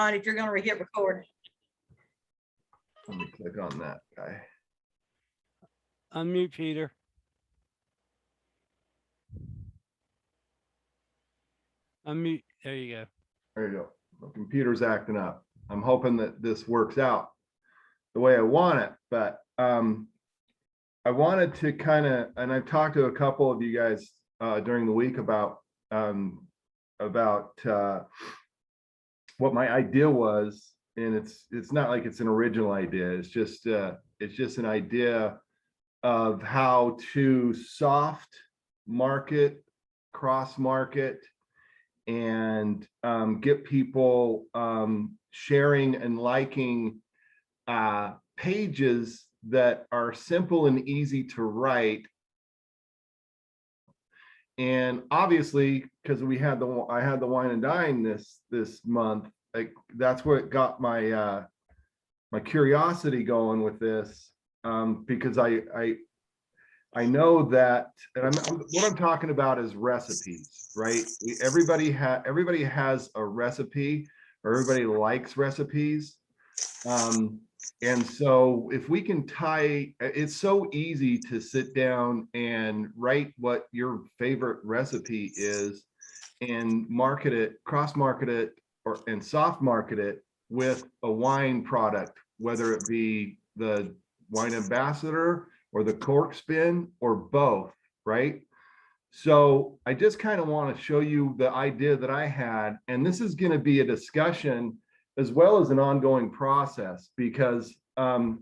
if you're going to hit record. Let me click on that guy. Unmute Peter. Unmute. There you go. There you go. My computer's acting up. I'm hoping that this works out the way I want it, but I wanted to kind of, and I've talked to a couple of you guys during the week about what my idea was, and it's not like it's an original idea. It's just an idea of how to soft market, cross market, and get people sharing and liking pages that are simple and easy to write. And obviously, because I had the wine and dine this month, like that's what got my my curiosity going with this, because I know that, and what I'm talking about is recipes, right? Everybody has a recipe, or everybody likes recipes. And so if we can it's so easy to sit down and write what your favorite recipe is and market it, cross market it, and soft market it with a wine product, whether it be the wine ambassador or the cork spin or both, right? So I just kind of want to show you the idea that I had, and this is going to be a discussion as well as an ongoing process, because I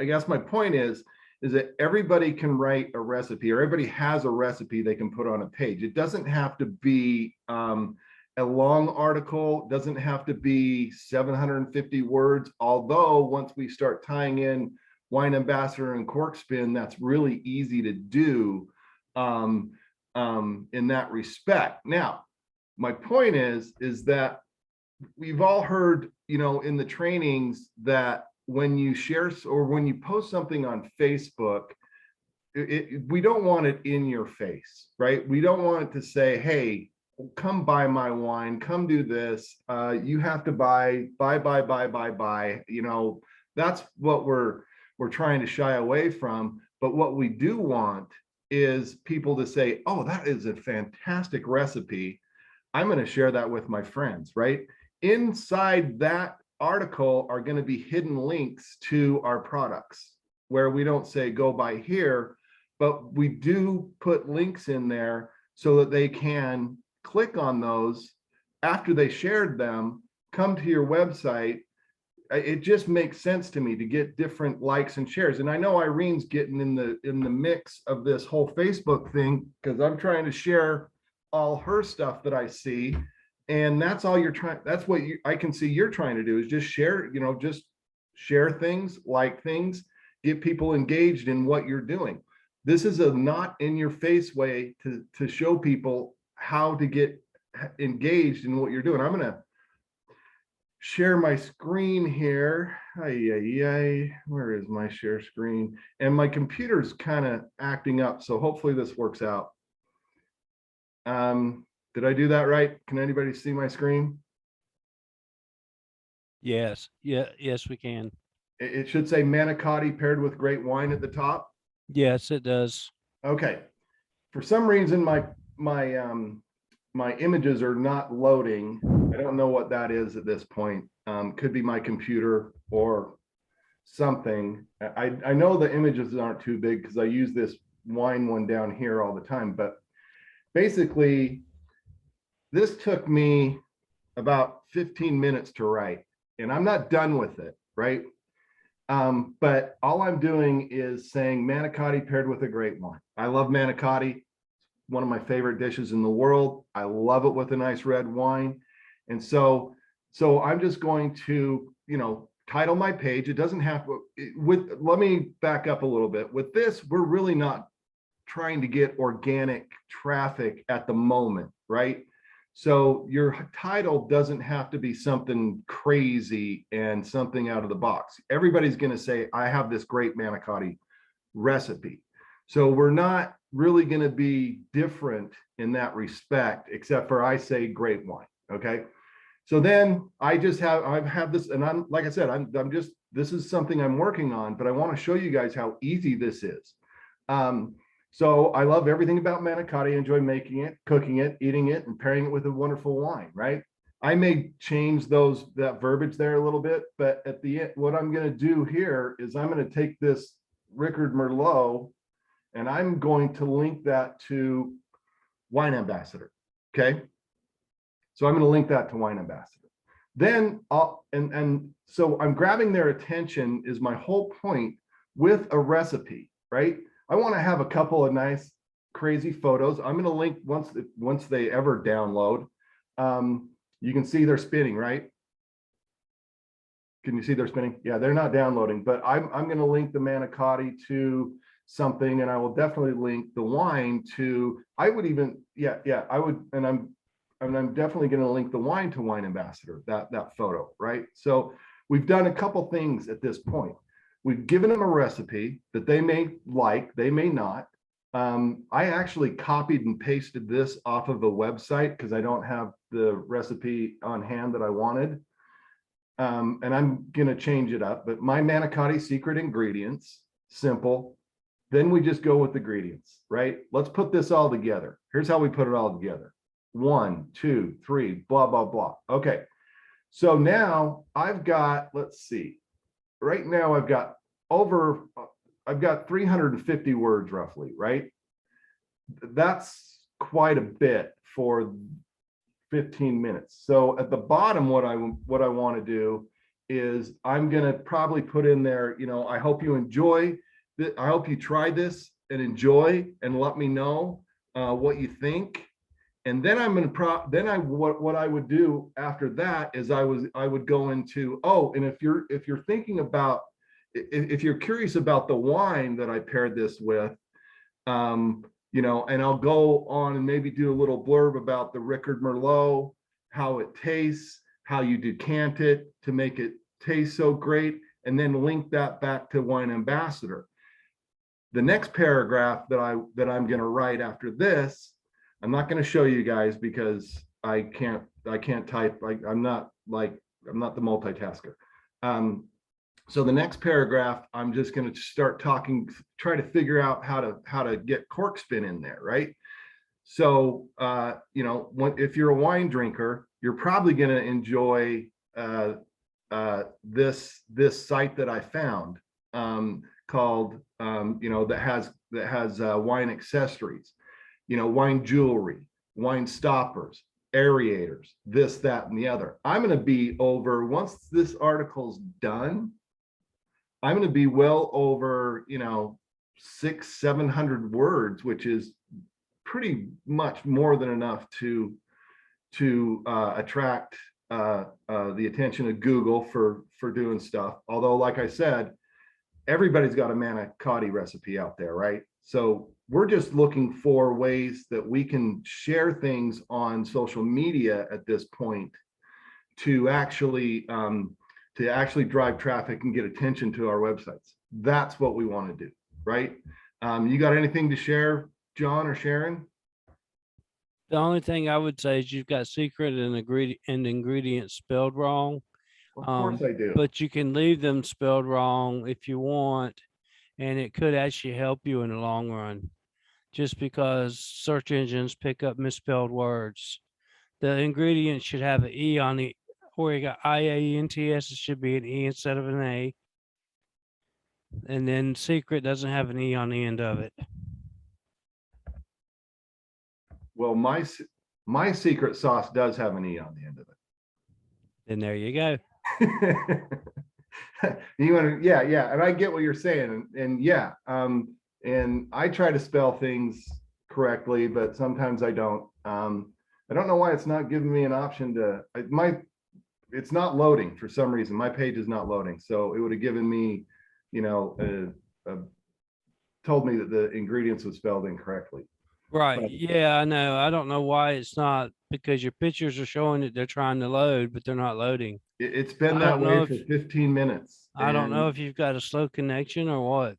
guess my point is that everybody can write a recipe, or everybody has a recipe they can put on a page. It doesn't have to be a long article, it doesn't have to be 750 words, although once we start tying in wine ambassador and cork spin, that's really easy to do in that respect. Now, my point is that we've all heard, in the trainings, that when you share or when you post something on Facebook, we don't want it in your face, right? We don't want it to say, hey, come buy my wine, come do this, you have to buy. That's what we're trying to shy away from. But what we do want is people to say, oh, that is a fantastic recipe, I'm going to share that with my friends, right? Inside that article are going to be hidden links to our products, where we don't say go buy here, but we do put links in there so that they can click on those after they shared them, come to your website. It just makes sense to me to get different likes and shares. And I know Irene's getting in the mix of this whole Facebook thing, because I'm trying to share all her stuff that I see. And that's all that's what I can see you're trying to do, is just share, just share things, like things, get people engaged in what you're doing. This is a not in your face way to show people how to get engaged in what you're doing. I'm going to share my screen here. Where is my share screen? And my computer's kind of acting up, so hopefully this works out. Did I do that right? Can anybody see my screen? Yes. Yeah. Yes, we can. It should say manicotti paired with great wine at the top. Yes, it does. Okay. For some reason, my images are not loading. I don't know what that is at this point. Could be my computer or something. I know the images aren't too big because I use this wine one down here all the time, but basically this took me about 15 minutes to write, and I'm not done with it, right? But all I'm doing is saying manicotti paired with a great wine. I love manicotti. One of my favorite dishes in the world. I love it with a nice red wine. And so I'm just going to, title my page. It doesn't have to, let me back up a little bit. With this, we're really not trying to get organic traffic at the moment, right? So your title doesn't have to be something crazy and something out of the box. Everybody's going to say, I have this great manicotti recipe. So we're not really going to be different in that respect, except for I say great wine. Okay. So then I have this, and I'm, like I said, this is something I'm working on, but I want to show you guys how easy this is. So I love everything about manicotti. I enjoy making it, cooking it, eating it, and pairing it with a wonderful wine, right? I may change that verbiage there a little bit, but at the end, what I'm going to do here is I'm going to take this Rickard Merlot and I'm going to link that to Wine Ambassador. Okay. So I'm going to link that to Wine Ambassador. Then so I'm grabbing their attention is my whole point with a recipe, right? I want to have a couple of nice, crazy photos. I'm going to link once they ever download. You can see they're spinning, right? Can you see they're spinning? Yeah, they're not downloading, but I'm going to link the manicotti to something, and I will definitely link the wine to. I would even, I would, and I'm definitely going to link the wine to Wine Ambassador. That photo, right? So we've done a couple things at this point. We've given them a recipe that they may like, they may not. I actually copied and pasted this off of a website because I don't have the recipe on hand that I wanted. And I'm going to change it up, but my manicotti secret ingredients, simple. Then we just go with the ingredients, right? Let's put this all together. Here's how we put it all together. 1, 2, 3, blah, blah, blah. Okay. So now I've got, let's see, right now I've got 350 words roughly, right? That's quite a bit for 15 minutes. So at the bottom, what I want to do is I'm going to probably put in there, I hope you enjoy that. I hope you try this and enjoy and let me know what you think. And then I'm going to what I would do after that is I would go into, and if you're thinking about, if you're curious about the wine that I paired this with, and I'll go on and maybe do a little blurb about the Rickard Merlot, how it tastes, how you decant it to make it taste so great, and then link that back to Wine Ambassador. The next paragraph that I'm going to write after this, I'm not going to show you guys because I can't type. I'm not the multitasker. So the next paragraph, I'm just going to start talking, try to figure out how to get cork spin in there, right? So, if you're a wine drinker, you're probably going to enjoy this site that I found called, that has wine accessories, wine jewelry, wine stoppers, aerators, this, that, and the other. I'm going to be over, once this article's done, I'm going to be well over, 600-700 words, which is pretty much more than enough to attract the attention of Google for doing stuff. Although, like I said, everybody's got a manicotti recipe out there, right? So we're just looking for ways that we can share things on social media at this point to actually drive traffic and get attention to our websites. That's what we want to do, right? You got anything to share, John or Sharon? The only thing I would say is you've got secret and ingredients spelled wrong. Of course I do. But you can leave them spelled wrong if you want, and it could actually help you in the long run, just because search engines pick up misspelled words. The ingredient should have an E on the, where you got IANTS, it should be an E instead of an A. And then secret doesn't have an E on the end of it. Well, my secret sauce does have an E on the end of it. Then there you go. You want to, yeah, and I get what you're saying, and yeah, and I try to spell things correctly, but sometimes I don't. I don't know why it's not giving me an option to. It's not loading for some reason. My page is not loading, so it would have given me, told me that the ingredients was spelled incorrectly. Right. But Yeah, I know. I don't know why it's not, because your pictures are showing that they're trying to load, but they're not loading. it's been I that don't know way for 15 minutes. I don't know and if you've got a slow connection or what.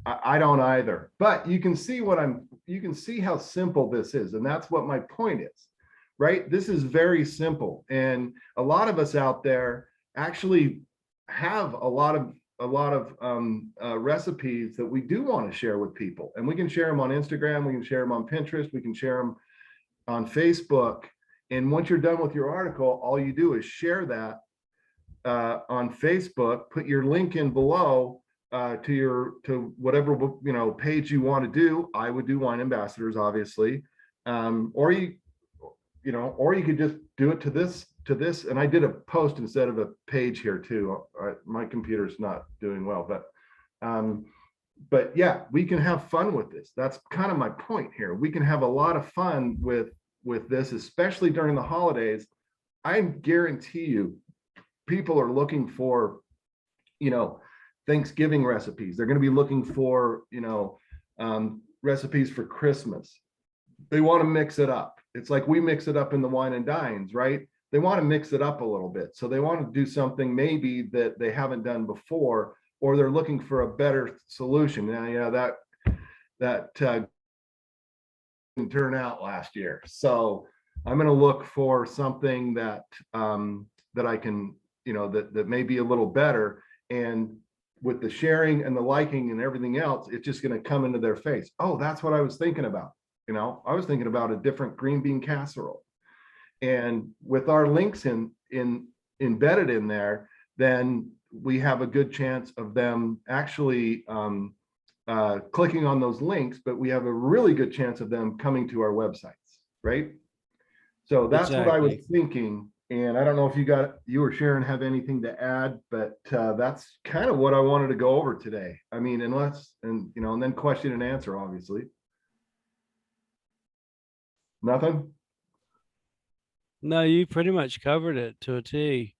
I don't either, but you can see how simple this is. And that's what my point is. right? This is very simple. And a lot of us out there actually have a lot of recipes that we do want to share with people, and we can share them on Instagram, we can share them on Pinterest, we can share them on Facebook. And once you're done with your article, all you do is share that on Facebook, put your link in below to whatever page you want to do. I would do wine ambassadors, obviously, or you could just do it to this. And I did a post instead of a page here too. My computer's not doing well, but yeah, we can have fun with this. That's kind of my point here. We can have a lot of fun with this, especially during the holidays. I guarantee you, people are looking for, Thanksgiving recipes. They're going to be looking for, recipes for Christmas. They want to mix it up. It's like we mix it up in the wine and dines, right? They want to mix it up a little bit. So they want to do something maybe that they haven't done before, or they're looking for a better solution. Now, that didn't turn out last year. So I'm going to look for something that I can, that may be a little better. And with the sharing and the liking and everything else, it's just going to come into their face. Oh, that's what I was thinking about. I was thinking about a different green bean casserole. And with our links embedded in there, then we have a good chance of them actually clicking on those links, but we have a really good chance of them coming to our websites, right? So that's what I was thinking. And I don't know if you or Sharon have anything to add, but that's kind of what I wanted to go over today. I mean, and then question and answer, obviously. Nothing? No, you pretty much covered it to a T.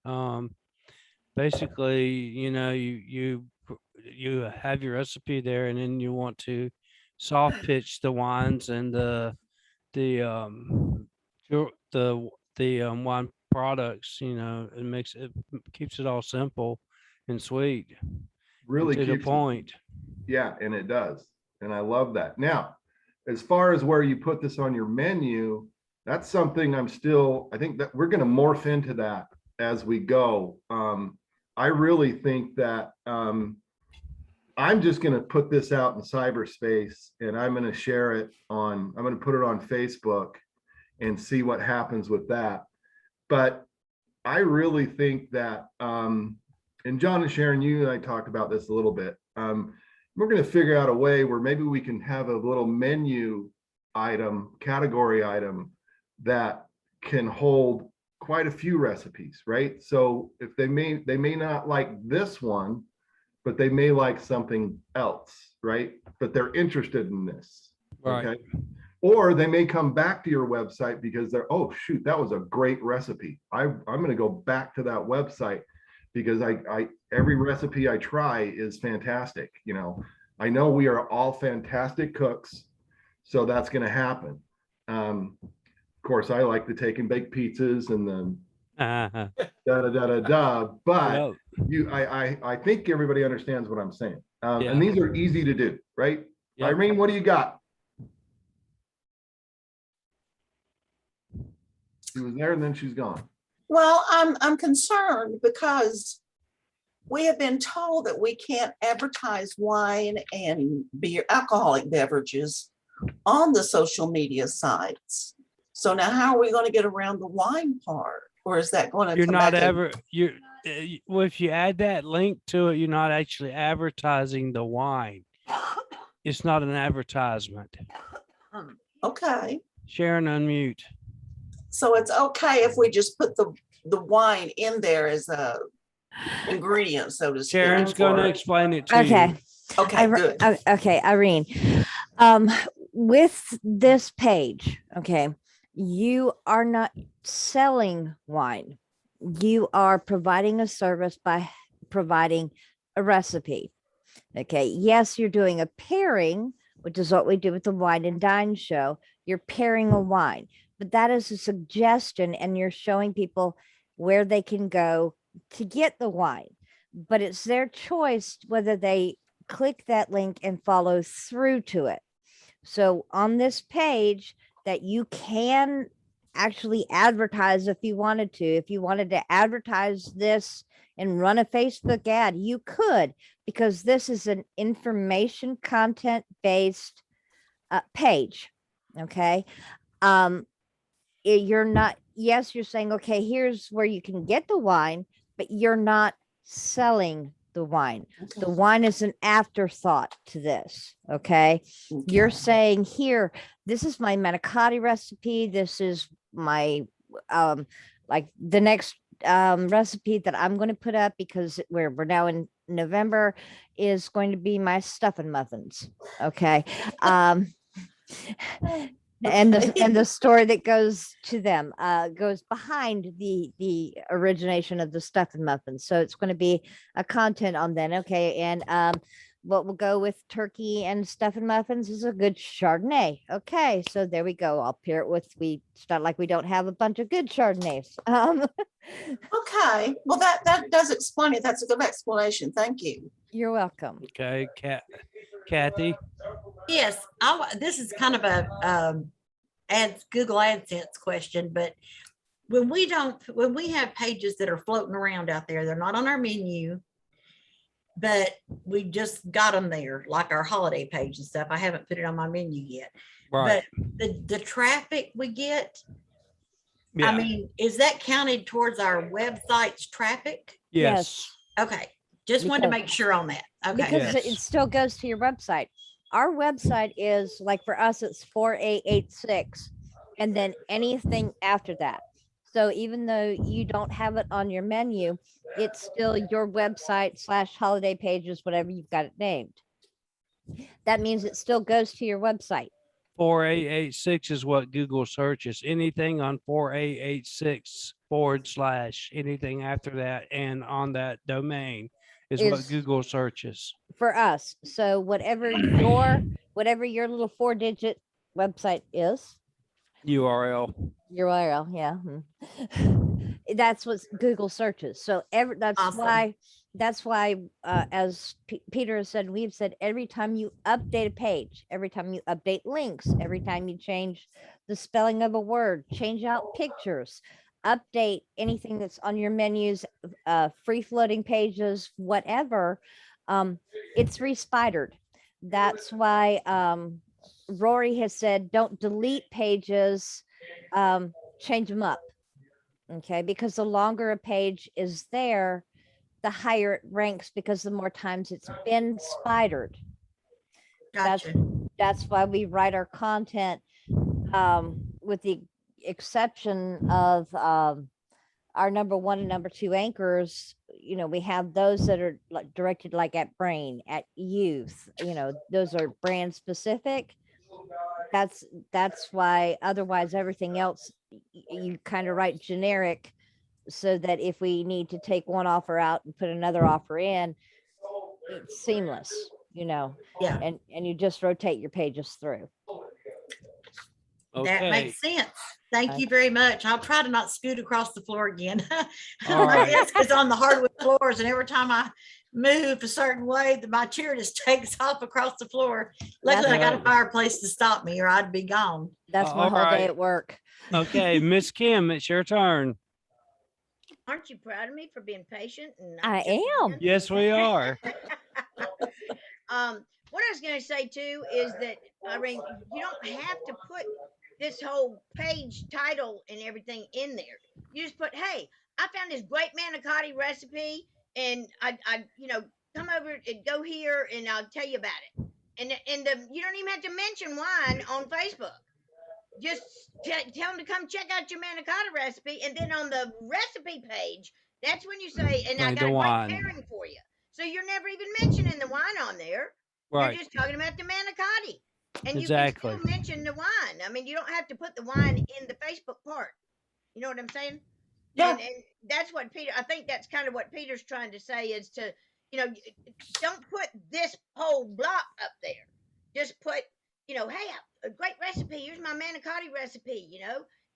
Basically, you have your recipe there, and then you want to soft pitch the wines and the wine products. It keeps it all simple and sweet, Really to the point. Yeah, and it does. And I love that. Now, as far as where you put this on your menu, that's something I think that we're going to morph into that as we go. I really think that I'm just going to put this out in cyberspace, and I'm going to I'm going to put it on Facebook and see what happens with that. But I really think that, and John and Sharon, you and I talked about this a little bit. We're going to figure out a way where maybe we can have a little menu item, category item that can hold quite a few recipes, right? So if they may not like this one, but they may like something else, right? But they're interested in this, Right. okay? Or they may come back to your website because they're, oh shoot, that was a great recipe. I'm going to go back to that website because every recipe I try is fantastic. I know we are all fantastic cooks, so that's going to happen. Of course, I like to take and bake pizzas and then but Yep. I think everybody understands what I'm saying. Yeah. And these are easy to do, right? Yep. Irene, what do you got? She was there and then she's gone. Well, I'm concerned because we have been told that we can't advertise wine and beer, alcoholic beverages on the social media sites. So now how are we going to get around the wine part? Or is that going to You're come not back ever, well, if you add that link to it, you're not actually advertising the wine. It's not an advertisement. Okay. Sharon, unmute. So it's okay if we just put the wine in there as a ingredient, so to speak. Sharon's going to explain it to Okay. you. Okay, good. Okay, Irene. With this page, okay, you are not selling wine. You are providing a service by providing a recipe. Okay. Yes, you're doing a pairing, which is what we do with the Wine and Dine show. You're pairing a wine, but that is a suggestion, and you're showing people where they can go to get the wine. But it's their choice whether they click that link and follow through to it. So on this page that you can actually advertise if you wanted to. If you wanted to advertise this and run a Facebook ad, you could, because this is an information content based page. Okay. You're not, yes, you're saying, okay, here's where you can get the wine, but you're not selling the wine. The wine is an afterthought to this. Okay. You're saying here, this is my manicotti recipe. This is my, like the next recipe that I'm going to put up, because we're now in November, is going to be my stuffing muffins. Okay. And the story that goes to them goes behind the origination of the stuffing muffins. So it's going to be a content on that. Okay. And what will go with turkey and stuffing muffins is a good Chardonnay. Okay. So there we go. I'll pair it with, it's not like we don't have a bunch of good Chardonnays. Okay, well, that does explain it. That's a good explanation. Thank you. You're welcome. Okay, Kathy. Yes, this is kind of a Google AdSense question, but when we have pages that are floating around out there, they're not on our menu, but we just got them there, like our holiday page and stuff. I haven't put it on my menu yet, Right. but the traffic we get, Yeah. I mean, is that counted towards our website's traffic? Yes. Okay, just wanted to Because- make sure on that. Okay. Because it Yes. still goes to your website. Our website is, like, for us, it's 4886, and then anything after that. So even though you don't have it on your menu, it's still your website / holiday pages, whatever you've got it named. That means it still goes to your website. 4886 is what Google searches. Anything on 4886 / anything after that and on that domain is what Is- Google searches. For us. So whatever your little 4-digit website is, URL. URL, yeah. That's what Google searches. So that's Awesome. why as Peter has said, we've said, every time you update a page, every time you update links, every time you change the spelling of a word, change out pictures, update anything that's on your menus, free floating pages, whatever, it's respidered. That's why Rory has said, don't delete pages, change them up. Okay, because the longer a page is there, the higher it ranks, because the more times it's been spidered. Gotcha. That's why we write our content, with the exception of our number 1 and number 2 anchors. You know, we have those that are like directed like at brain, at youth, you know, those are brand specific. That's why, otherwise everything else you kind of write generic, so that if we need to take one offer out and put another offer in, it's seamless, you know. Yeah. And you just rotate your pages through. That Okay. makes sense. Thank you very much. I'll try to not scoot across the floor again. All My right. desk is on the hardwood floors, and every time I move a certain way, my chair just takes off across the floor. Luckily, I got a right. fireplace to stop me, or I'd be gone. That's my all whole day right. at work. Okay, Miss Kim, it's your turn. Aren't you proud of me for being patient? And not I jumping am. in? Yes, we are. What I was going to say too is that, I mean, you don't have to put this whole page title and everything in there. You just put, hey, I found this great manicotti recipe, and I come over and go here, and I'll tell you about it. And you don't even have to mention wine on Facebook. Just tell them to come check out your manicotti recipe, and then on the recipe page, that's when you say, and I Like got the a wine. great pairing for you. So you're never even mentioning the wine on there. Right. You're just talking about the manicotti, and Exactly. you can still mention the wine. I mean, you don't have to put the wine in the Facebook part. You know what I'm saying? Yeah. And that's what Peter, I think that's kind of what Peter's trying to say, is to, don't put this whole block up there. Just put, hey, a great recipe. Here's my manicotti recipe,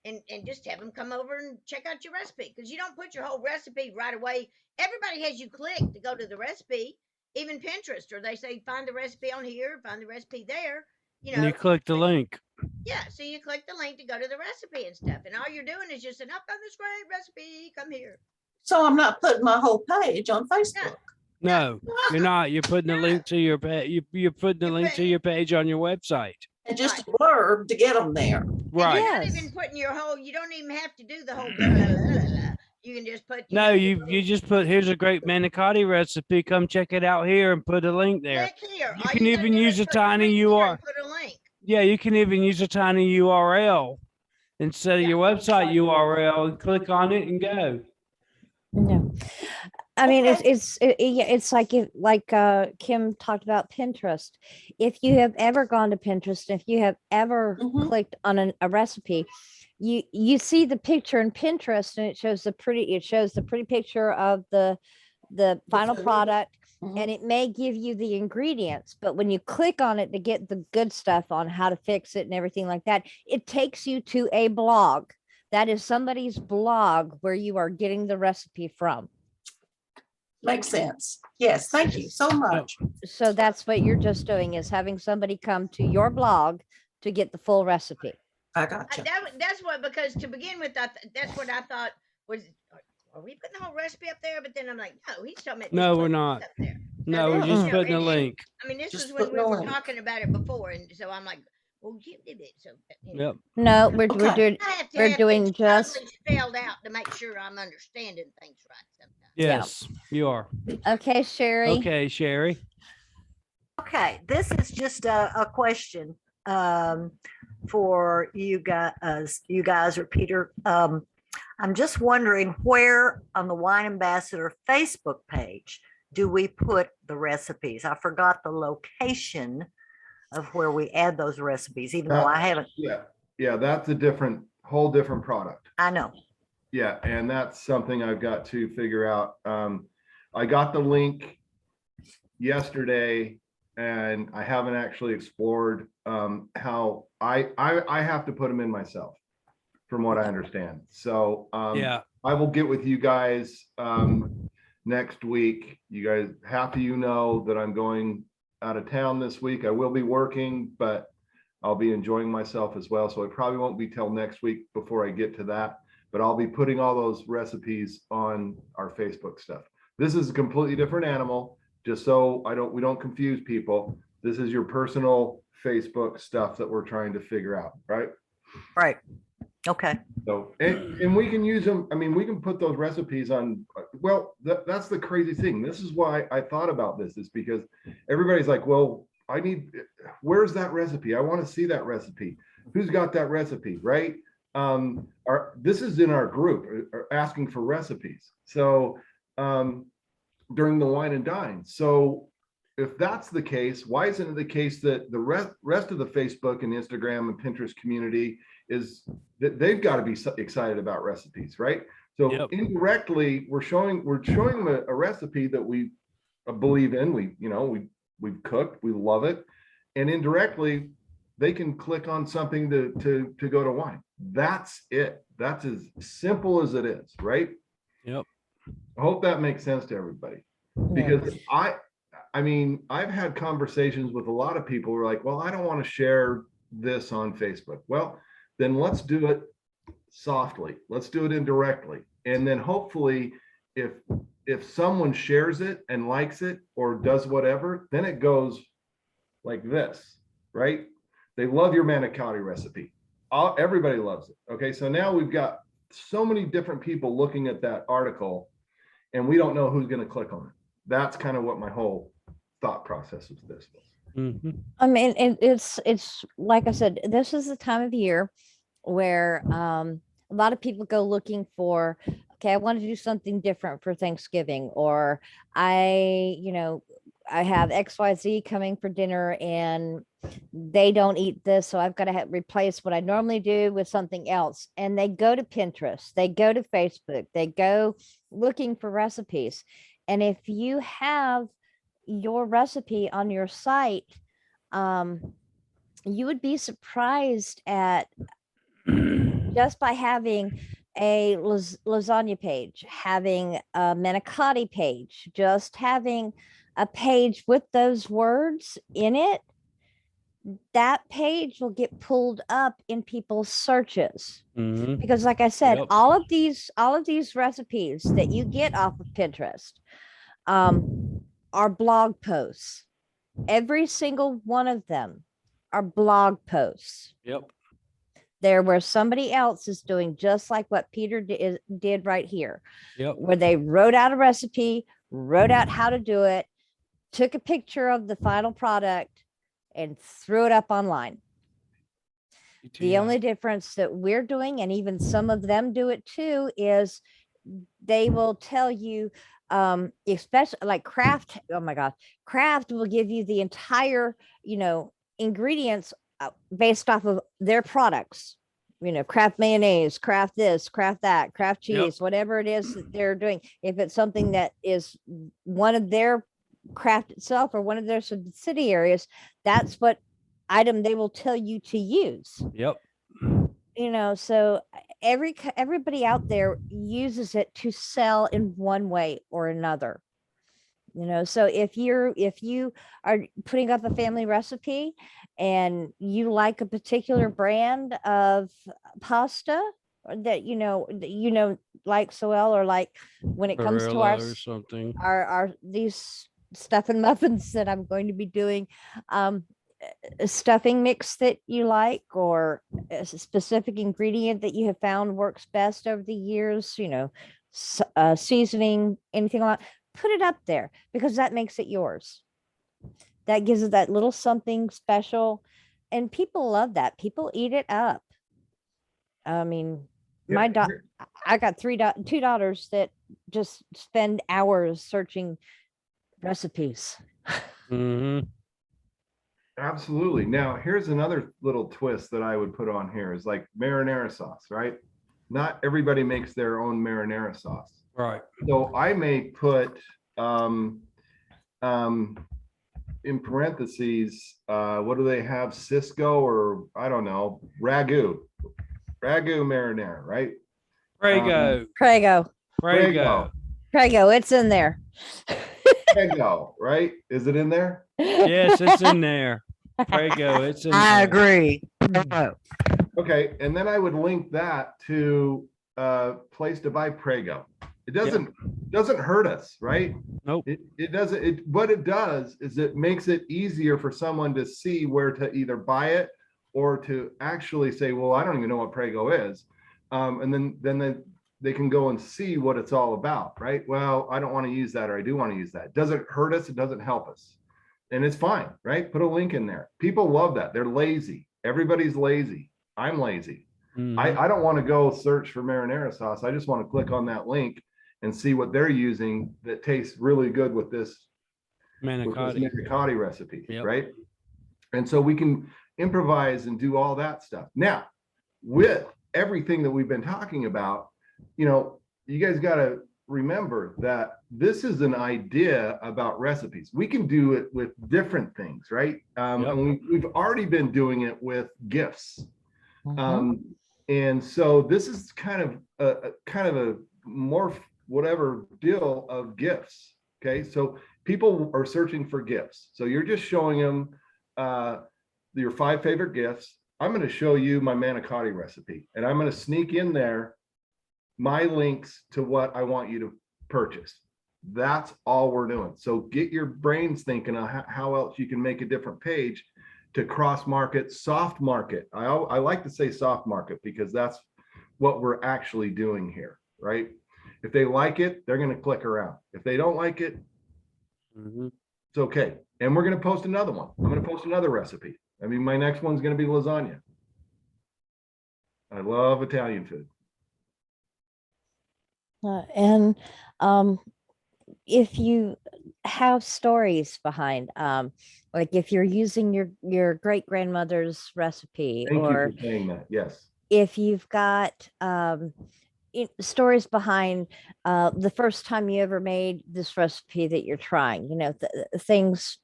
and just have them come over and check out your recipe, because you don't put your whole recipe right away. Everybody has you click to go to the recipe, even Pinterest, or they say find the recipe on here, find the recipe there. you And know, you click the link. yeah, so you click the link to go to the recipe and stuff, and all you're doing is just saying, "I've got this great recipe. Come here." So I'm not putting my whole page on Facebook. No, you're not. You're putting the No. link to your page. You're putting the You link to put- your page on your website. And just a blurb to get them there. And Right. you're not even Yes. putting your whole. You don't even have to do the whole. Blah, blah, blah, blah, blah. You can just put. No, you just put, here's a great manicotti recipe. Come check it out here and put a link there. Click here. You All can gotta even do use is a put tiny click here URL. and Put a link. Yeah, you can even use a tiny URL instead of Yeah. your website URL and click on it and go. No. I mean, Okay. yeah, it's like Kim talked about Pinterest. If you have ever gone to Pinterest, if you have ever Mhm. clicked on a recipe, you see the picture in Pinterest and it shows the pretty picture of the final food. product, Mhm. and it may give you the ingredients, but when you click on it to get the good stuff on how to fix it and everything like that, it takes you to a blog. That is somebody's blog where you are getting the recipe from. Makes sense. Yes, thank you so much. So that's what you're just doing, is having somebody come to your blog to get the full recipe. I got you. That's what, because to begin with, that's what I thought was. Are we putting the whole recipe up there? But then I'm like, no, he's talking about. No, just we're putting not. this up there. No, we're this- just you know, putting a and- link. I mean, this Just was when we putting a were link. talking about it before, and so I'm like, well, you did it. So you know. Yep. No, we're Okay. doing I have to we're have doing things just totally spelled out to make sure I'm understanding things right sometimes. Yeah. Yes, you are. okay, Sherry. Okay, Sherry. Okay, this is just a question for you guys or Peter. I'm just wondering, where on the Wine Ambassador Facebook page do we put the recipes? I forgot the location of where we add those recipes, even though I haven't. Yeah, that's a whole different product. I know. Yeah, and that's something I've got to figure out. I got the link yesterday and I haven't actually explored how I have to put them in myself, from what I understand. So Yeah. I will get with you guys next week. You guys, half of you know that I'm going out of town this week. I will be working, but I'll be enjoying myself as well. So it probably won't be till next week before I get to that, but I'll be putting all those recipes on our Facebook stuff. This is a completely different animal, just so we don't confuse people. This is your personal Facebook stuff that we're trying to figure out, right? Right. Okay. So, and we can use them. I mean, we can put those recipes on. Well, that's the crazy thing. This is why I thought about this, is because everybody's like, well, where's that recipe? I want to see that recipe. Who's got that recipe, right? This is in our group asking for recipes. So during the Wine and Dine. So if that's the case, why isn't it the case that the rest of the Facebook and Instagram and Pinterest community is that they've got to be excited about recipes, right? So Yep. indirectly, we're showing them a recipe that we believe in. We've cooked, we love it, and indirectly, they can click on something to go to wine. That's it. That's as simple as it is, right? Yep. I hope that makes sense to everybody, because I mean, I've had conversations with a lot of people who are like, well, I don't want to share this on Facebook. Well, then let's do it softly. Let's do it indirectly. And then hopefully if someone shares it and likes it or does whatever, then it goes like this, right? They love your manicotti recipe. Everybody loves it. Okay, so now we've got so many different people looking at that article and we don't know who's going to click on it. That's kind of what my whole thought process with this was. Mhm. I mean, it's like I said, this is the time of year where a lot of people go looking for, okay, I want to do something different for Thanksgiving, or I have XYZ coming for dinner and they don't eat this, so I've got to replace what I normally do with something else. And they go to Pinterest, they go to Facebook, they go looking for recipes. And if you have your recipe on your site, you would be surprised at, just by having a lasagna page, having a manicotti page, just having a page with those words in it, that page will get pulled up in people's searches. Mhm. Because like I said, Yep. all of these recipes that you get off of Pinterest are blog posts. Every single one of them are blog posts. Yep. They're where somebody else is doing just like what Peter did right here, Yep. where they wrote out a recipe, wrote out how to do it, took a picture of the final product, and threw it up online. The Yeah. only difference that we're doing, and even some of them do it too, is they will tell you, especially like Kraft. Oh my God, Kraft will give you the entire, ingredients based off of their products. Kraft mayonnaise, Kraft this, Kraft that, Kraft cheese, whatever it is that they're doing. If it's something that is one of their Kraft itself or one of their subsidiaries, that's what item they will tell you to use. Yep. So everybody out there uses it to sell in one way or another. So if you are putting up a family recipe and you like a particular brand of pasta that like so well, or like when it comes to Barilla or something. our these stuffing muffins that I'm going to be doing, a stuffing mix that you like, or a specific ingredient that you have found works best over the years, seasoning, anything like, put it up there, because that makes it yours. That gives it that little something special, and people love that. People eat it up. I mean, Yeah, I got two daughters that just spend hours searching recipes. Mm-hmm. absolutely. Now, here's another little twist that I would put on here is like marinara sauce, right? Not everybody makes their own marinara sauce. Right. So I may put in parentheses, what do they have? Cisco, or I don't know, ragu marinara, right? Prego. Prego, Prego. it's in there. Prego, right? Is it in there? Yes, it's in there. Prego. It's in I there. agree. Okay, and then I would link that to a place to buy Prego. It doesn't hurt us, right? Nope. It doesn't. What it does is it makes it easier for someone to see where to either buy it or to actually say, well, I don't even know what Prego is, and then they can go and see what it's all about, right? Well, I don't want to use that, or I do want to use that. It doesn't hurt us. It doesn't help us, and it's fine, right? Put a link in there. People love that. They're lazy. Everybody's lazy. I'm lazy. Mhm. I don't want to go search for marinara sauce. I just want to click on that link and see what they're using that tastes really good with this Manicotti. manicotti recipe, Yep. right? And so we can improvise and do all that stuff. Now, with everything that we've been talking about, you guys got to remember that this is an idea about recipes. We can do it with different things, right? Yep. And we've already been doing it with gifts. And so this is kind of a more whatever deal of gifts. Okay, so people are searching for gifts. So you're just showing them your 5 favorite gifts. I'm going to show you my manicotti recipe, and I'm going to sneak in there my links to what I want you to purchase. That's all we're doing. So get your brains thinking of how else you can make a different page to cross market, soft market. I like to say soft market because that's what we're actually doing here, right? If they like it, they're going to click around. If they don't like it, it's okay. And we're going to post another one. I'm going to post another recipe. I mean, my next one's going to be lasagna. I love Italian food. And if you have stories behind, like if you're using your great grandmother's recipe, Thank or you for saying that. Yes. if you've got stories behind the first time you ever made this recipe that you're trying, things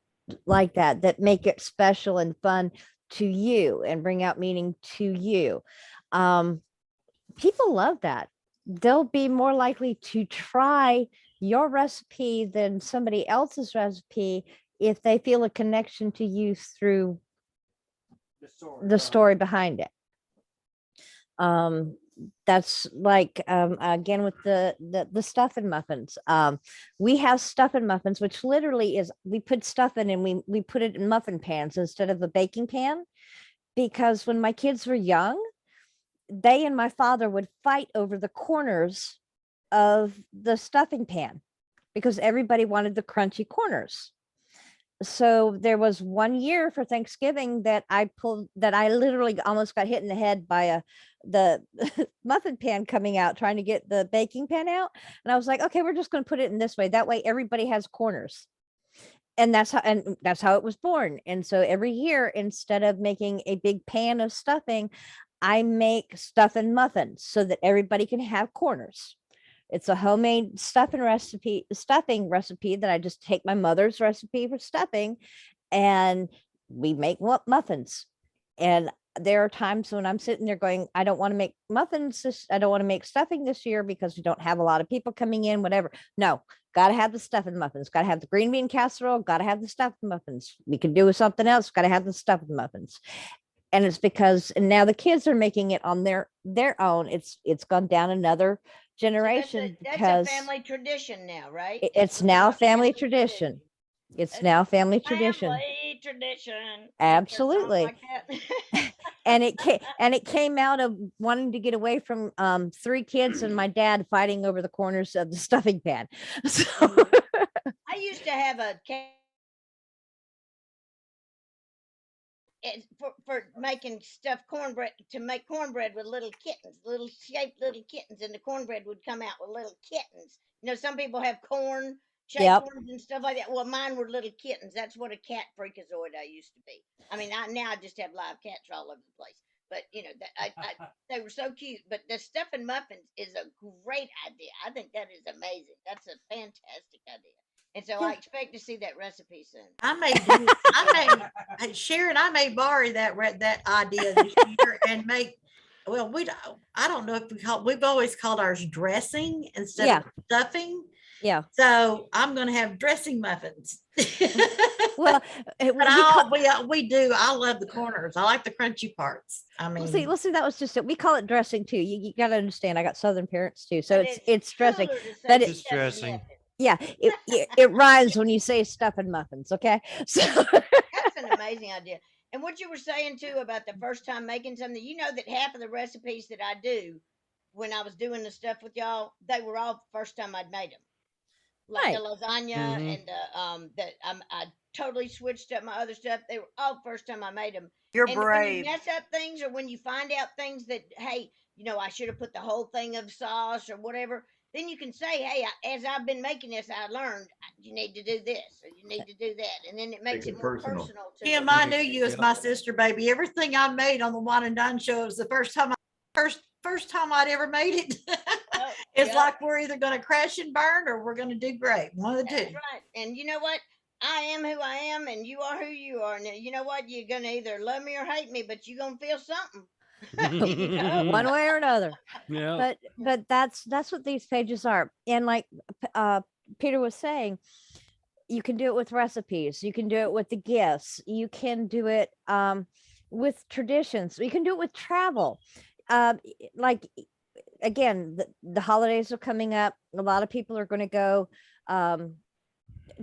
like that make it special and fun to you and bring out meaning to you. People love that. They'll be more likely to try your recipe than somebody else's recipe if they feel a connection to you through the story behind it. That's like again with the stuffing muffins. We have stuffing muffins, which literally is we put stuff in and we put it in muffin pans instead of a baking pan, because when my kids were young, they and my father would fight over the corners of the stuffing pan because everybody wanted the crunchy corners. So there was one year for Thanksgiving that I literally almost got hit in the head by the muffin pan coming out, trying to get the baking pan out. And I was like, okay, we're just going to put it in this way. That way everybody has corners. And that's how it was born. And so every year, instead of making a big pan of stuffing, I make stuffing muffins so that everybody can have corners. It's a homemade stuffing recipe that I just take my mother's recipe for stuffing and we make muffins. And there are times when I'm sitting there going, I don't want to make muffins. I don't want to make stuffing this year because we don't have a lot of people coming in, whatever. No, got to have the stuffing muffins, got to have the green bean casserole, got to have the stuffing muffins. We can do something else, got to have the stuffing muffins. And it's because and now the kids are making it on their own. It's gone down another generation That's because a family tradition now, right? it's now family tradition. It's now family tradition. Family tradition. Absolutely. Like that. And it came out of wanting to get away from 3 kids and my dad fighting over the corners of the stuffing pan. So I used to have a cat for making stuffed cornbread, to make cornbread with little kittens, little shaped little kittens, and the cornbread would come out with little kittens. You know, some people have corn shaped Yep. corns and stuff like that. Well, mine were little kittens. That's what a cat freakazoid I used to be. I mean, now I just have live cats all over the place. But you know, they were so cute. But the stuffing muffins is a great idea. I think that is amazing. That's a fantastic idea. And so I expect to see that recipe soon. Sharon, I may borrow that idea this year and make, well, I don't know if we've always called ours dressing instead of stuffing. yeah. So I'm going to have dressing muffins. Well, But we do. I love the corners. I like the crunchy parts. I mean, we'll see. That was just it. We call it dressing too. You got to understand. I got Southern parents too, so it's dressing. But it's dressing. Yeah, it rhymes when you say stuffing muffins. Okay, so That's an amazing idea. And what you were saying too about the first time making something, you know that half of the recipes that I do when I was doing the stuff with y'all, they were all first time I'd made them. Like right. the lasagna and I totally switched up my other stuff. They were all first time I made them. You're And when brave. you mess up things or when you find out things that, hey, you know, I should have put the whole thing of sauce or whatever, then you can say, hey, as I've been making this, I learned you need to do this or you need to do that. And then it makes Make it it more personal. personal to Kim, them. I knew you as my sister, baby. Everything I made on the Wine and Dine show was the first time I'd ever made it. It's yeah. like we're either going to crash and burn or we're going to do great. One of the That's two. right. And you know what? I am who I am, and you are who you are. And you know what? You're gonna either love me or hate me, but you're gonna feel something. You know? One way or another. Yeah. But that's what these pages are. And like Peter was saying, you can do it with recipes. You can do it with the gifts. You can do it with traditions. You can do it with travel. Like again, the holidays are coming up. A lot of people are going to go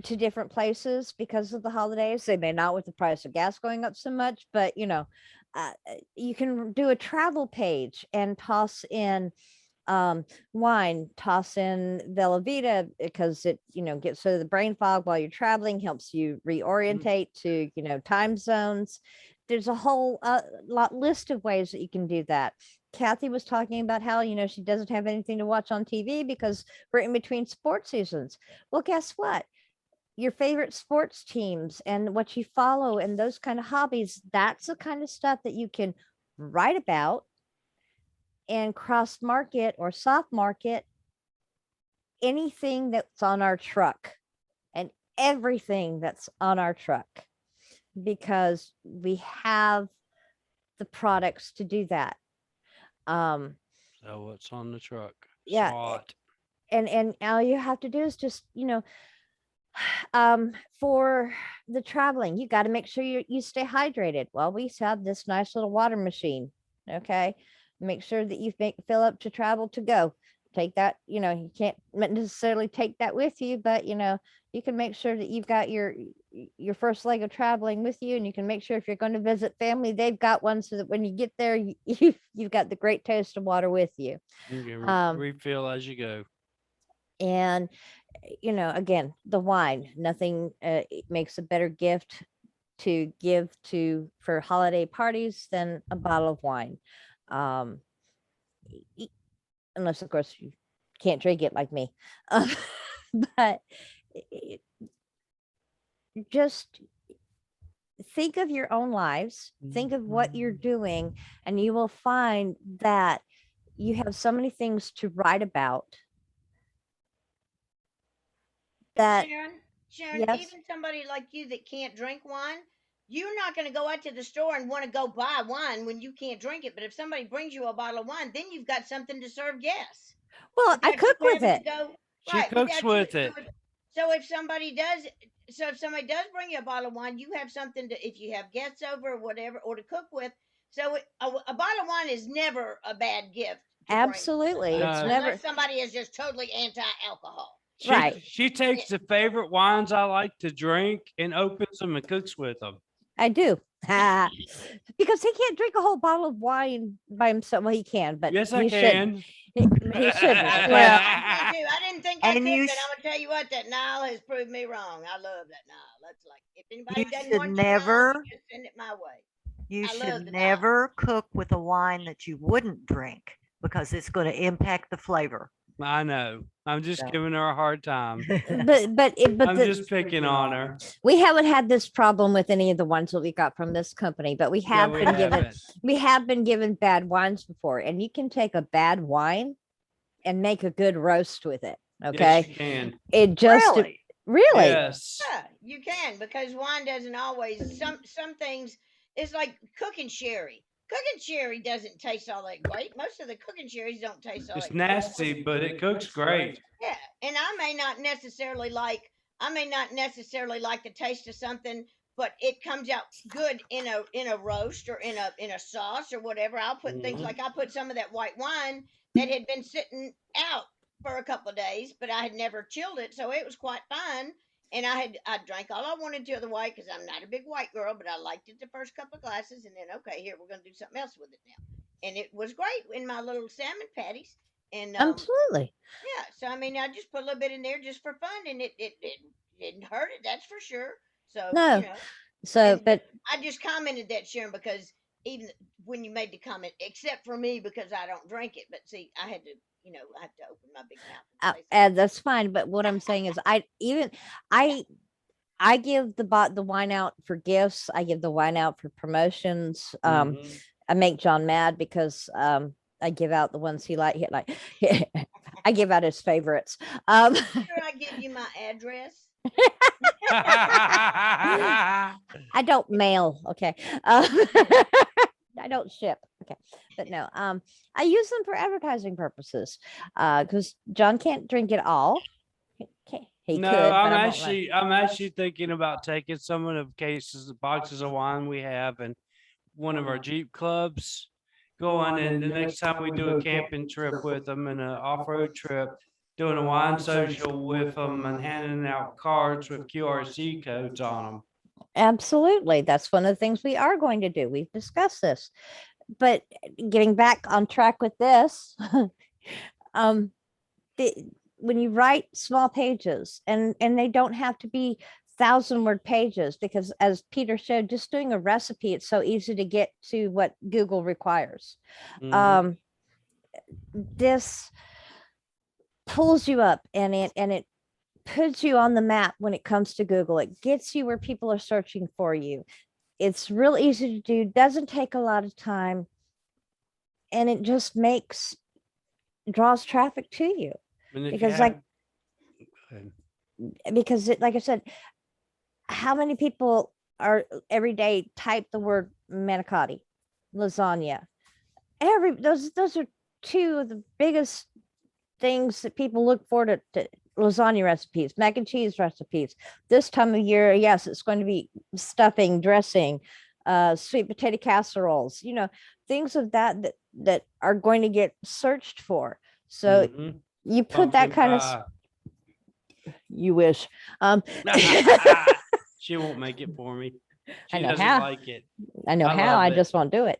to different places because of the holidays. They may not with the price of gas going up so much, but you know, you can do a travel page and toss in wine, toss in Velveeta because it, you know, gets rid of the brain fog while you're traveling, helps you reorientate to, you know, time zones. There's a whole list of ways that you can do that. Kathy was talking about how, you know, she doesn't have anything to watch on TV because we're in between sports seasons. Well, guess what? Your favorite sports teams and what you follow and those kind of hobbies, that's the kind of stuff that you can write about and cross market or soft market anything that's on our truck and everything that's on our truck, because we have the products to do that. So what's on the truck? Yeah. SWAT. And all you have to do is just, you know, For the traveling, you got to make sure you stay hydrated. Well, we have this nice little water machine. Okay. Make sure that you fill up to travel to go. Take that, you can't necessarily take that with you, but you can make sure that you've got your first leg of traveling with you, and you can make sure if you're going to visit family, they've got one so that when you get there, you've got the great taste of water with you. You can Um, refill as you go. And again, the wine, nothing it makes a better gift to give for holiday parties than a bottle of wine. um Unless of course you can't drink it like me. But it- just think of your own lives, think of what you're doing, and you will find that you have so many things to write about that. Sharon, Yes. even somebody like you that can't drink wine, you're not going to go out to the store and want to go buy wine when you can't drink it. But if somebody brings you a bottle of wine, then you've got something to serve guests Well, I without you cook with having to it. go She right. cooks with it. So if somebody does, bring you a bottle of wine, you have something to, if you have guests over or whatever, or to cook with. So a bottle of wine is never a bad gift to bring Absolutely. somebody, It's No. never unless somebody is just totally anti-alcohol. right. She takes the favorite wines I like to drink and opens them and cooks with them. I do. Because he can't drink a whole bottle of wine by himself. Well, he can, but Yes, I he shouldn't. can. He shouldn't. I Well, do. I didn't think I And could, you but sh- I'm gonna tell you what, that Nile has proved me wrong. I love that Nile. That's like, if anybody you doesn't should want your Nile, never, you just send it my way. you I love should the Nile. never cook with a wine that you wouldn't drink because it's going to impact the flavor. I know. I'm just So. giving her a hard time. but I'm just picking on her. we haven't had this problem with any of the ones that we got from this company, but we Yeah, have we been given haven't. we have been given bad wines before, and you can take a bad wine and make a good roast with it. Yes, Okay, you can. it just Really? Yes. Yeah, you can, because wine doesn't always, some things, it's like cooking sherry. Cooking sherry doesn't taste all that great. Most of the cooking sherries don't taste all It's that great. nasty, but it cooks great. Yeah, and I may not necessarily like, the taste of something, but it comes out good in a roast or in a sauce or whatever. I'll put things Mhm. like, I put some of that white wine that had been sitting out for a couple of days, but I had never chilled it, so it was quite fine. And I drank all I wanted to of the white, because I'm not a big white girl, but I liked it the first couple of glasses, and then, okay, here, we're gonna do something else with it now. And it was great in my little salmon patties. And absolutely. yeah, so I mean, I just put a little bit in there just for fun, and it didn't hurt it, that's for sure. So No. So, but I just commented that, Sharon, because even when you made the comment, except for me, because I don't drink it, but see, I had to, I have to open my big mouth and say something. that's fine. But what I'm saying is, I give the wine out for gifts. I give the wine out for promotions. Mhm. I make John mad because I give out the ones he like. I give out his favorites. Sure, I give you my address. I don't mail. Okay. I don't ship. Okay. But no, I use them for advertising purposes. Because John can't drink it all. He No, could. But I'm I won't let him. I'm actually thinking about taking some of the cases, the boxes of wine we have, and one of our Jeep clubs, going, and the next time we do a camping trip with them and an off-road trip, doing a wine social with them and handing out cards with QRC codes on them. Absolutely. That's one of the things we are going to do. We've discussed this. But getting back on track with this, um, when you write small pages, and they don't have to be 1,000-word pages, because as Peter showed, just doing a recipe, it's so easy to get to what Google requires. Mhm. This pulls you up, and it puts you on the map when it comes to Google. It gets you where people are searching for you. It's real easy to do, doesn't take a lot of time, and it just draws traffic to you. And if you Because have, go ahead. like I said, how many people are every day type the word manicotti, lasagna? Those are two of the biggest things that people look for to lasagna recipes, mac and cheese recipes. This time of year, yes, it's going to be stuffing, dressing, sweet potato casseroles, things of that are going to get searched for. So Mhm. you put that Pumpkin kind of, pie. you wish. She won't make it for me. I She know doesn't how. like it. I know I how, love I it. just won't do it.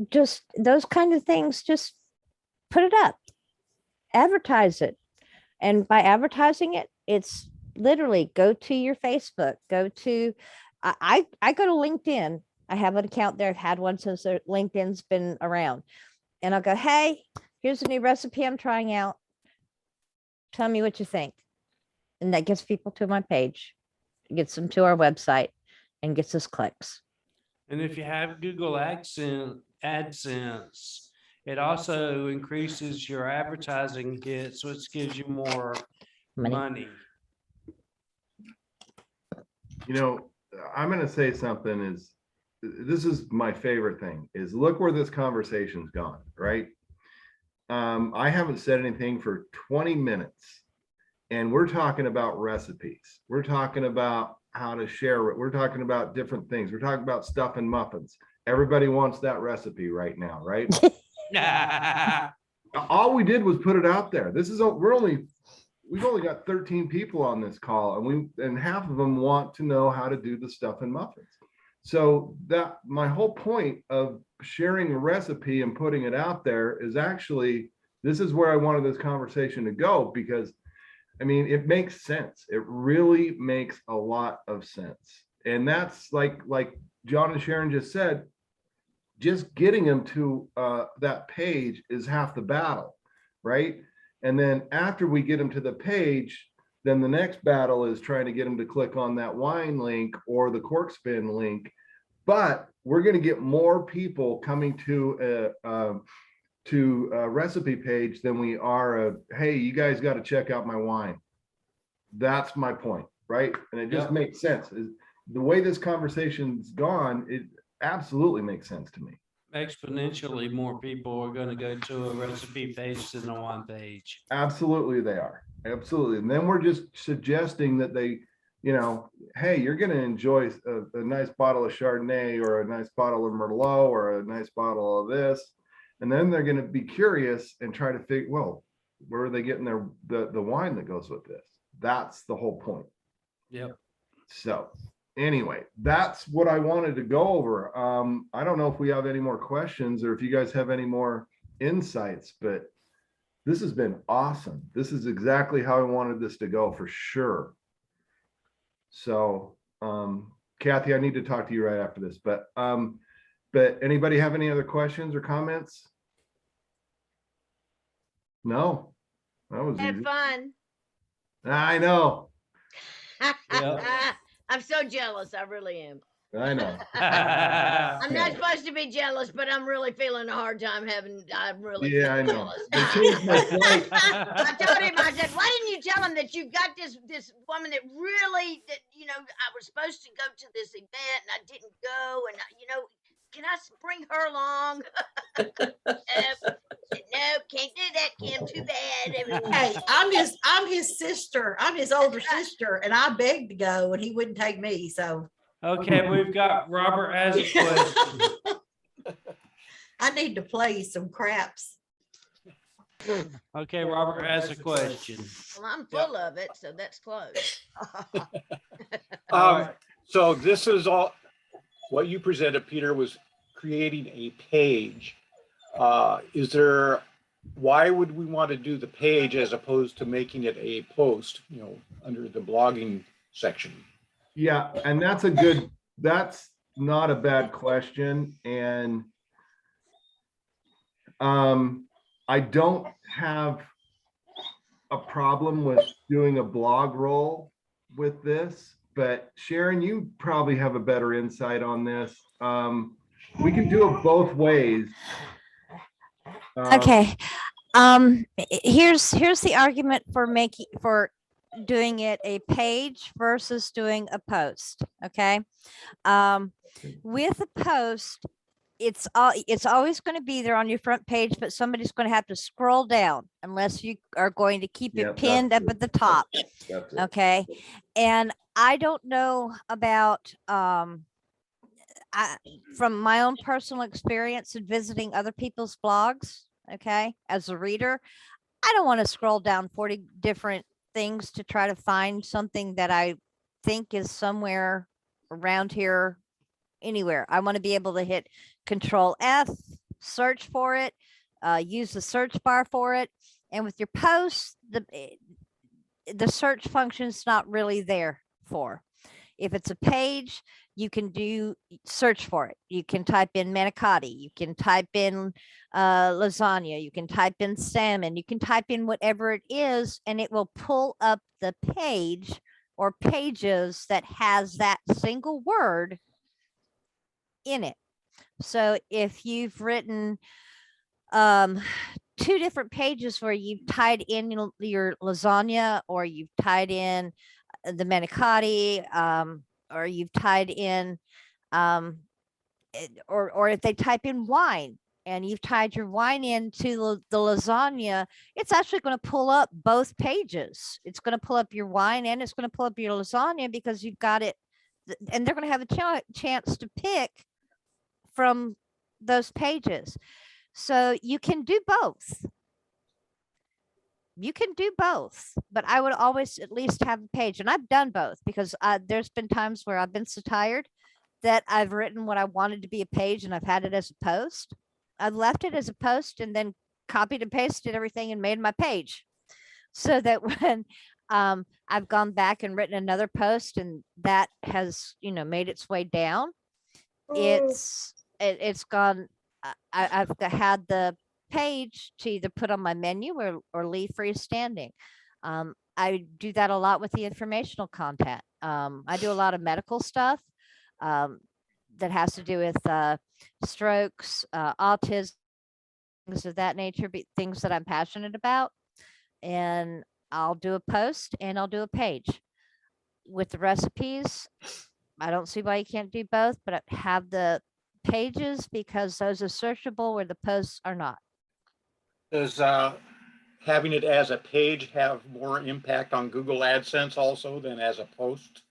Just those kind of things, just put it up, advertise it. And by advertising it, it's literally go to your Facebook, go to, I go to LinkedIn. I have an account there. I've had one since LinkedIn's been around. And I'll go, hey, here's a new recipe I'm trying out. Tell me what you think. And that gets people to my page, gets them to our website, and gets us clicks. And if you have Google AdSense, it also increases your advertising hits, which gives you more money. I'm going to say something is, this is my favorite thing, is look where this conversation's gone, right? I haven't said anything for 20 minutes and we're talking about recipes. We're talking about how to share it. We're talking about different things. We're talking about stuff and muffins. Everybody wants that recipe right now, right? All we did was put it out there. We've only got 13 people on this call, and half of them want to know how to do the stuff and muffins. So that my whole point of sharing a recipe and putting it out there is actually, this is where I wanted this conversation to go, because I mean, it makes sense. It really makes a lot of sense. And that's like John and Sharon just said, just getting them to that page is half the battle, right? And then after we get them to the page, then the next battle is trying to get them to click on that wine link or the cork spin link. But we're going to get more people coming to a recipe page than we are hey, you guys got to check out my wine. That's my point, right? And it just makes sense. The way this conversation's gone, it absolutely makes sense to me. Exponentially more people are going to go to a recipe page than a wine page. Absolutely they are. Absolutely. And then we're just suggesting that they, hey, you're going to enjoy a nice bottle of Chardonnay or a nice bottle of Merlot or a nice bottle of this. And then they're going to be curious and try to figure, well, where are they getting the wine that goes with this? That's the whole point. Yep. So anyway, that's what I wanted to go over. I don't know if we have any more questions or if you guys have any more insights, but this has been awesome. This is exactly how I wanted this to go for sure. So, Kathy, I need to talk to you right after this, but anybody have any other questions or comments? No, that was Have easy. fun. I know. I'm so jealous. I really am. I know. I'm not supposed to be jealous, but I'm really feeling a hard time I'm really Yeah, I know. jealous. They changed my flight. I told him, I said, why didn't you tell him that you got this woman that really, I was supposed to go to this event and I didn't go, and can I bring her along? No, can't do that, Kim. Too bad. Hey, I'm his sister. I'm his older sister, and I begged to go, and he wouldn't take me. So Okay, we've got Robert has a question. I need to play some craps. Okay, Robert has a question. Well, I'm full of it, so that's close. So this is all what you presented, Peter, was creating a page. Why would we want to do the page as opposed to making it a post, under the blogging section? Yeah, and that's not a bad question. And I don't have a problem with doing a blog roll with this, but Sharon, you probably have a better insight on this. We can do it both ways. Okay. Here's the argument for doing it a page versus doing a post. Okay. With a post, it's always going to be there on your front page, but somebody's going to have to scroll down unless you are going to keep Yep, it that's pinned up true. at the top. That's it. Okay. And I don't know about from my own personal experience in visiting other people's blogs, okay, as a reader, I don't want to scroll down 40 different things to try to find something that I think is somewhere around here, anywhere. I want to be able to hit Control F, search for it, use the search bar for it. And with your posts, the search function is not really there for. If it's a page, you can do search for it. You can type in manicotti, you can type in lasagna, you can type in salmon, you can type in whatever it is, and it will pull up the page or pages that has that single word in it. So if you've written 2 different pages where you've tied in your lasagna, or you've tied in the manicotti, or you've tied in, or if they type in wine and you've tied your wine into the lasagna, it's actually going to pull up both pages. It's going to pull up your wine and it's going to pull up your lasagna because you've got it, and they're going to have a chance to pick from those pages. So you can do both. You can do both, but I would always at least have a page. And I've done both because there's been times where I've been so tired that I've written what I wanted to be a page and I've had it as a post. I've left it as a post and then copied and pasted everything and made my page, so that when I've gone back and written another post and that has, made its way down, it's gone. I've had the page to either put on my menu or leave freestanding. I do that a lot with the informational content. I do a lot of medical stuff that has to do with strokes, autism, things of that nature, things that I'm passionate about. And I'll do a post and I'll do a page. With the recipes, I don't see why you can't do both, but I have the pages because those are searchable where the posts are not. Does having it as a page have more impact on Google AdSense also than as a post?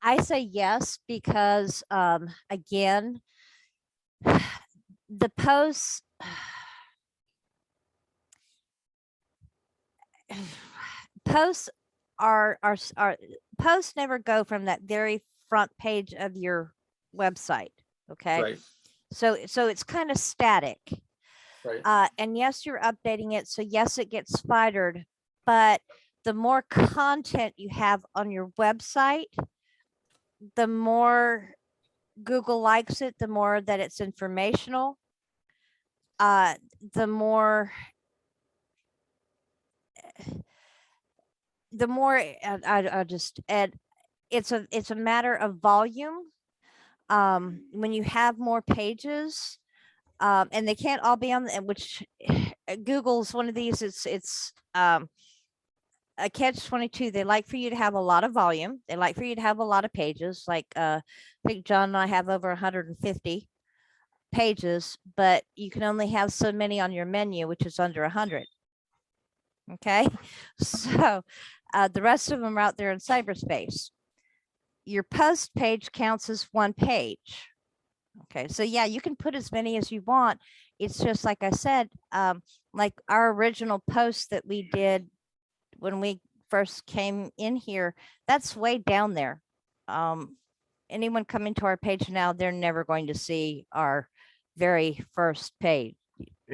I say yes, because again, the posts are posts never go from that very front page of your website. Okay. Right, So it's kind of static. right. And yes, you're updating it. So yes, it gets spidered, but the more content you have on your website, the more Google likes it, the more that it's informational, the more I just add, it's a matter of volume. When you have more pages, and they can't all be on which Google's one of these, it's a catch-22. They like for you to have a lot of volume. They like for you to have a lot of pages. Like I think John and I have over 150 pages, but you can only have so many on your menu, which is under 100. Okay, so the rest of them are out there in cyberspace. Your post page counts as one page. Okay, so yeah, you can put as many as you want. It's just like I said, like our original post that we did when we first came in here, that's way down there. Anyone coming to our page now, they're never going to see our very first page.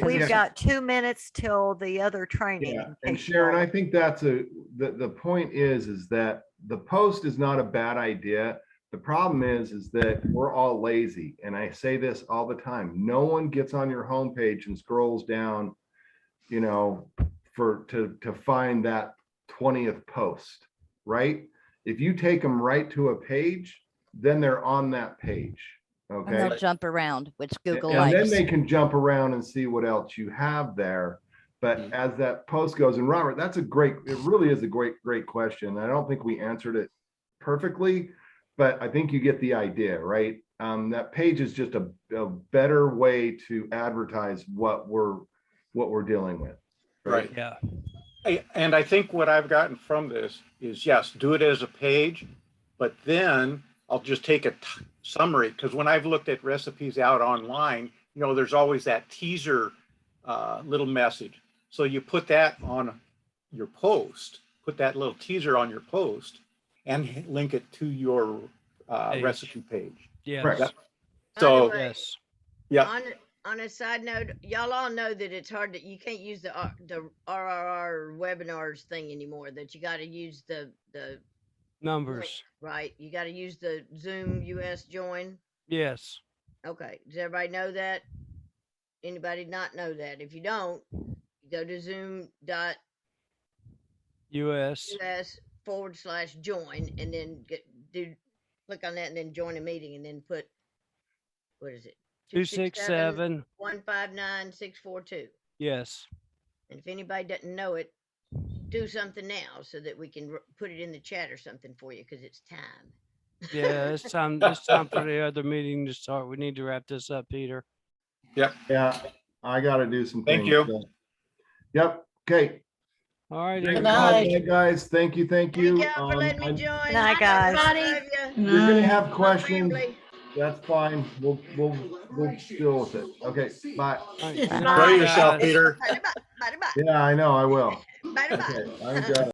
We've Yeah. got 2 minutes till the other training. Yeah, in and case you Sharon, all- I think that's the point is that the post is not a bad idea. The problem is that we're all lazy. And I say this all the time. No one gets on your homepage and scrolls down, to find that 20th post, right? If you take them right to a page, then they're on that page. And Okay. they'll jump around, which Google And then likes. they can jump around and see what else you have there. But Mhm. as that post goes, and Robert, it really is a great question. I don't think we answered it perfectly, but I think you get the idea, right? That page is just a better way to advertise what we're dealing with. Right. Yeah. And I think what I've gotten from this is, yes, do it as a page, but then I'll just take a summary, because when I've looked at recipes out online, you know, there's always that teaser little message. So you put that on your post, put that little teaser on your post and link it to your Page. recipe page. Yes. Correct. Yep. By the So, way, Yes. yeah, on a side note, y'all all know that it's hard to, you can't use the RRR webinars thing anymore, that you got to use the Numbers. right? You got to use the Zoom US join. Yes. Okay. Does everybody know that? Anybody not know that? If you don't, go to zoom.us /join and then click on that and then join a meeting and then put, what is it? 267. 159 642. Yes. And if anybody doesn't know it, do something now so that we can put it in the chat or something for you, because it's time. Yeah. It's time. It's time for the other meeting to start. We need to wrap this up, Peter. Yeah, I gotta do some Thank things. you. so. Yep, okay. All right. Thanks, Everybody. guys, thank you. Thank y'all for letting me join. Good night, guys. Love you. You're gonna have My questions, family. that's fine, we'll deal with it. Okay, bye. All right. Good Good enjoy night, yourself, guys. Peter. Bye bye. Bye bye. Yeah, I know, I will. Bye bye. Okay, I'm good.